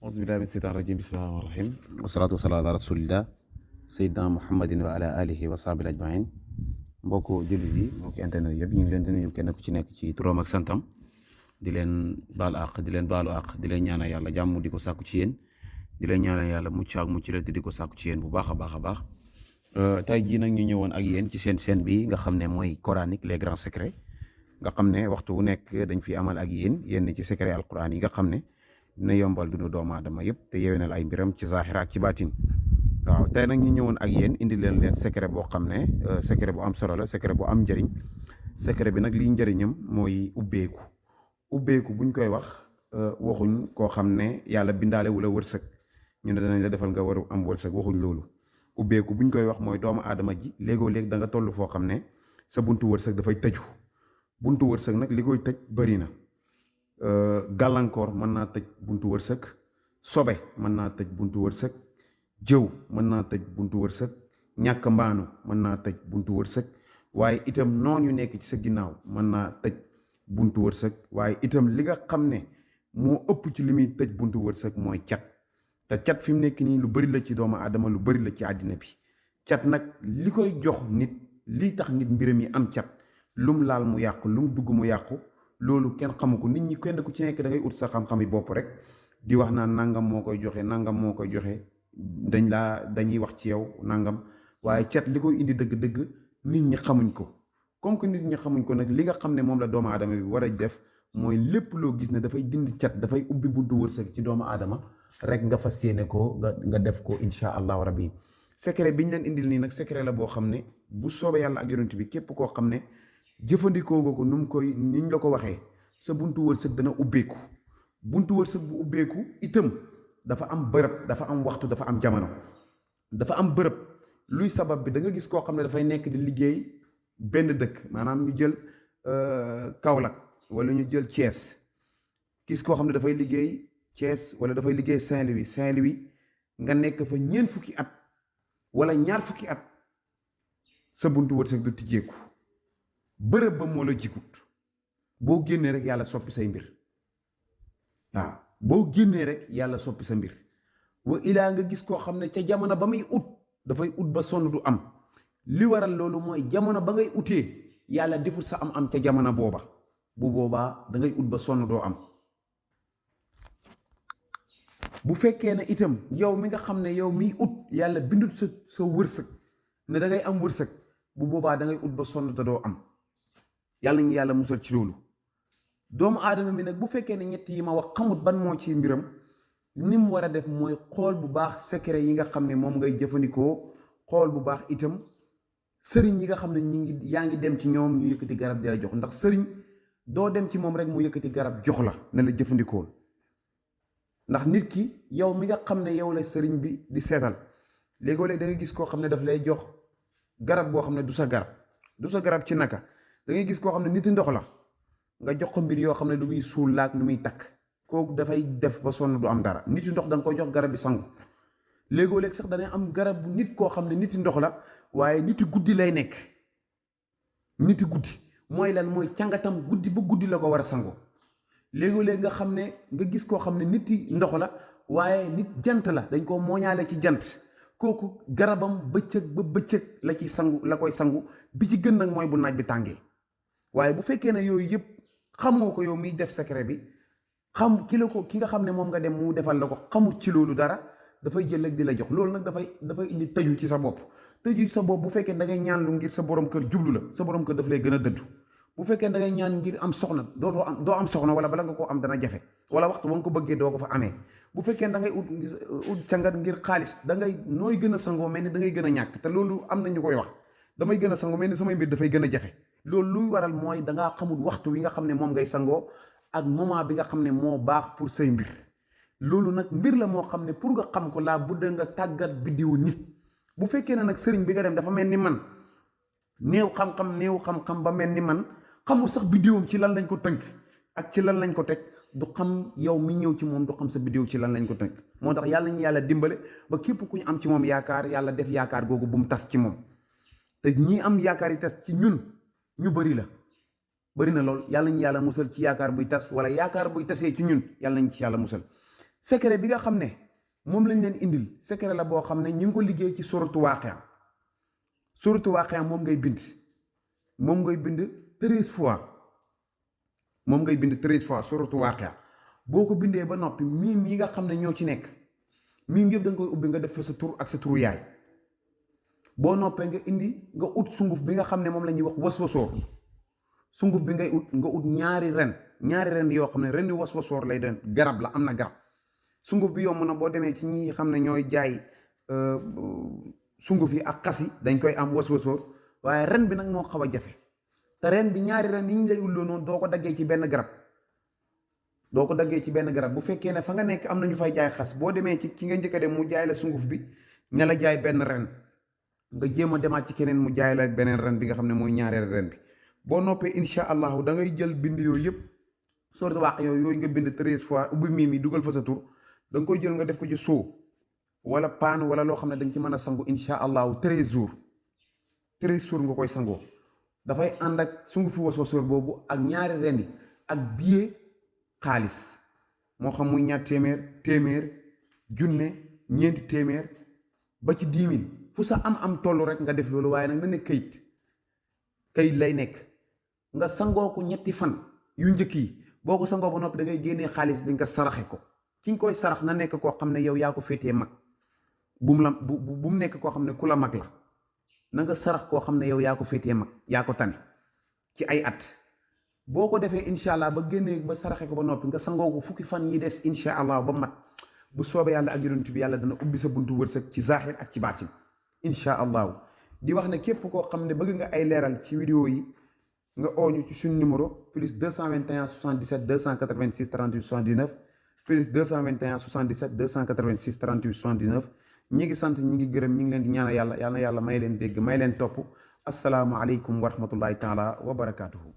auzu billahi min seytaan rajim bismillahi rahmaani rahim wasalaatu wasalaam ala rasulillah sayyidina muhammadin wa ala alihi wa sahbihi ajmain mbokku jullit yi mbokki internet yëpp ñu ngi leen di nuyu kenn ku ci nekk ci turam ak santam di leen baal àq di leen baalu àq di leen ñaanal yàlla jàmm di ko sàkku ci yéen di leen ñaanal yàlla mucc ak mucc la di ko sàkku ci yéen bu baax a baax a baax tey jii nag ñu ñëwoon ak yéen ci seen chaîne bi nga xam ne mooy coranique les grands secrets nga xam ne waxtu wu nekk dañ fi amal ak yéen ci secret alquran yi nga xam ne dina yombal dundu doomu aadama yëpp te yewenal ay mbiram ci zaaxira ak ci baatin waaw tey nag ñu ñëwoon ak yéen indi leen secret boo xam ne secret bu am solo la secret bu am njëriñ secret bi nag liy njëriñam mooy ubbeeku buñ koy wax waxuñ koo xam ne yàlla bindaale wula wërsëg ñu ne danañ la defal nga war am wërsëg waxuñ loolu ubbeeku buñ koy wax mooy doomu aadama ji léegoo léeg da nga toll foo xam ne sa buntu wërsëg dafay tëju buntu wërsëg nag li koy tëj bëri na gàllankoor mën naa tëj buntu wërsëg sobe mën naa tëj buntu wërsëg jëw mën naa tëj buntu wërsëg ñàkk mbaanu mën naa tëj buntu wërsëg waaye itam noonu yu nekk ci sa ginnaaw mën naa tëj buntu wërsëg waaye itam li nga xam ne moo ëpp ci li muy tëj buntu wërsëg mooy cat te cat fi mu nekk nii lu bari la ci doomu aadama lu bari la ci àddina bi cat nag li koy jox nit lii tax nit mbiram yi am cat lum laal mu yàqu lum dugg mu yàqu loolu kenn xamu ko nit ñi kenn ku ci nekk da ngay ut sa xam-xam yi bopp rek di wax naan nangam moo koy joxe nangam moo koy joxe dañuy wax ci yow nangam waaye cat li koy indi dëgg-dëgg nit ñi xamuñ ko comme que nit ñi xamuñ ko nag li nga xam ne moom la doomu aadama bi war a def mooy lépp loo gis ne dafay dindi cat dafay ubbi buntu wërsëg ci doomu aadama rek nga fas yéene ko nga def ko incha allahu rabbi secret bi ñu leen indil nii nag secret la boo xam ne bu soobee yàlla ak yonent bi képp koo xam ne jëfandikoo nga ko nu mu koy niñ la ko waxee sa buntu wërsëg dana ubbeeku buntu wërsëg bu ubbeeku itam dafa am bërëb dafa am waxtu dafa am jamono dafa am bërëb luy sabab bi da nga gis koo xam ne dafay nekk di liggéey benn dëkk maanaam ñu jël Kaolack wala ñu jël Thiès gis koo xam ne dafay liggéey Thiès wala dafay liggéey Saint-Louis nga nekk fa ñeent fukki at wala ñaar fukki at sa buntu wërsëg du tijjeeku bërëb ba moo la jikut boo génnee rek yàlla soppi say mbir waaw boo génnee rek yàlla soppi sa mbir wa ilaa nga gis koo xam ne ca jamono ba muy ut dafay ut ba sonn du am li waral loolu mooy jamono ba ngay utee yàlla deful sa am ca jamono booba bu boobaa da ngay ut ba sonn doo am bu fekkee ne itam yow mi nga xam ne yow miy ut yàlla bindul sa wërsëg ne da ngay am wërsëg bu boobaa da ngay ut ba sonn te doo am yàlla ñu yàlla musal ci loolu doomu aadama bi nag bu fekkee ne ñett yi ma wax xamut ban moo ci mbiram ni mu war a def mooy xool bu baax secret yi nga xam ne moom ngay jëfandikoo xool bu baax itam sëriñ yi nga xam ne yaa ngi dem ci ñoom ñu yëkkati garab di la jox ndax sëriñ doo dem ci moom rek mu yëkkati garab jox la ne la jëfandikool ndax nit ki yow mi nga xam ne yow la sëriñ bi di seetal léegoo-léeg da nga gis koo xam ne daf lay jox garab boo xam ne du sa garab ci naka da ngay gis koo xam ne niti ndox la nga jox ko mbir yoo xam ne lu muy suul laak lu muy takk kooku dafay def ba sonn du am dara niti ndox da nga koy jox garab bi sangu léegoo-léeg sax danay am garab bu nit koo xam ne niti ndox la waaye niti guddi lay nekk niti guddi mooy lan mooy càngatam guddi ba guddi la ko war a sangu léegoo-léeg nga xam ne nga gis koo xam ne niti ndox la waaye nit jant la dañ ko mooñaale ci jant kooku garabam bëccëg ba bëccëg la ci sangu la koy sangu bi ci gën nag mooy bu naaj bi tàngee waaye bu fekkee ne yooyu yëpp xamoo ko yow miy def secret bi xam ki nga xam ne moom nga dem mu defal la ko xamut ci loolu dara dafay jël ak di la jox loolu nag dafay indi tëju ci sa bopp bu fekkee da ngay ñaan lu ngir sa borom kër jublu la sa borom kër daf lay gën a dëddu bu fekkee da ngay ñaan ngir am soxna doo am soxna wala bala nga koo am dana jafe wala waxtu ba nga ko bëggee doo ko fa amee bu fekkee da ngay ut cangat ngir xaalis da ngay nooy gën a sangoo mel ni da ngay gën a ñàkk te loolu am na ñu koy wax damay gën a sangoo mel ni samay mbir dafay gën a jafe loolu luy waral mooy dangaa xamul waxtu wi nga xam ne moom ngay sangoo ak moment bi nga xam ne moo baax pour say mbir loolu nag mbir la moo xam ne pour nga xam ko laa budda nga tàggat biddiwu nit bu fekkee ne nag sëriñ bi nga dem dafa mel ni man néew xam-xam ba mel ni man xamul sax biddiwam ci lan lañ ko tënk ak ci lan lañ ko teg du xam yow mi ñëw ci moom du xam sa biddiw ci lan lañ ko tënk moo tax yàlla ñu yàlla dimbale ba képp ku ñu am ci moom yaakaar yàlla def yaakaar googu bu mu tas ci moom te ñii am yaakaar yi tas ci ñun ñu bëri na lool yàlla ñu yàlla musal ci yaakaar buy tas wala yaakaar buy tasee ci ñun yàlla nañ ci yàlla musal secret bi nga xam ne moom lañ leen indil secret la boo xam ne ñi ngi ko liggéey ci suratu Waaqia. suratu Waaqia moom ngay bind 13 fois suratu Waaqia. boo ko bindee ba noppi miim yi nga xam ne ñoo ci nekk miim yëpp da nga koy ubbi nga def fa sa tur ak sa turu yaay. boo noppee nga ut sunguf bi nga xam ne moom la ñuy wax waswasoor. sunguf bi ngay ut nga ut ñaari ren yoo xam ne ren di waswasoor lay doon garab la am na garab. sunguf bi yomb na boo demee ci ñi xam ne ñooy jaay sunguf yi ak xas yi dañ koy am waswasoor waaye ren bi nag moo xaw a jafe te ren bi ñaari ren yi ñu lay ulloo noonu doo ko daggee ci benn garab bu fekkee ne fa nga nekk am na ñu fay jaay xas boo demee ci ki nga njëkk a dem mu jaay la sunguf bi ña la jaay benn ren nga jéem a demaat ci keneen mu jaay la beneen ren bi nga xam ne mooy ñaareel ren bi. boo noppee incha allahu da ngay jël bind yooyu yëpp sooratu Waaqia yooyu nga bind 13 fois ubbi miim yi dugal fa sa tur da nga koy jël nga def ko ci soo wala paan wala loo xam ne da nga ci mën a sangu incha allahu 13 jours nga koy sangoo. dafay ànd ak sungufi waswasoor boobu ak ñaari rendi ak billet xaalis moo xam muy ñaar téeméer junne ñeenti téeméer ba ci 10 000 fu sa am tollu rek nga def loolu waaye nag na nekk kayit lay nekk nga sangoo ko ñetti fan yu njëkk yi boo ko sangoo ba noppi da ngay génnee xaalis bi nga saraxe ko ki nga koy sarax na nekk koo xam ne yow yaa ko féetee mag bu mu nekk koo xam ne ku la mag la na nga sarax koo xam ne yow yaa ko féetee mag yaa ko tane ci ay at. boo ko defee incha allah ba génnee ba saraxe ko ba noppi nga sangoo ko fukki fan yi des incha allah ba mat bu soobee yàlla ak yonent bi yàlla dana ubbi sa buntu wërsëg ci zaaxir ak ci baatin incha allahu. di wax ne képp koo xam ne bëgg nga ay leeral ci vidéo yi nga ooñu ci suñu numéro plus 221 77 286 38 79 plus 221 77 286 38 79 ñi ngi sant ñi ngi gërëm ñi ngi leen di ñaanal yàlla yàlla may leen dégg may leen topp asalaamualeykum wa rahmatullahi taala wa barakaatuhu.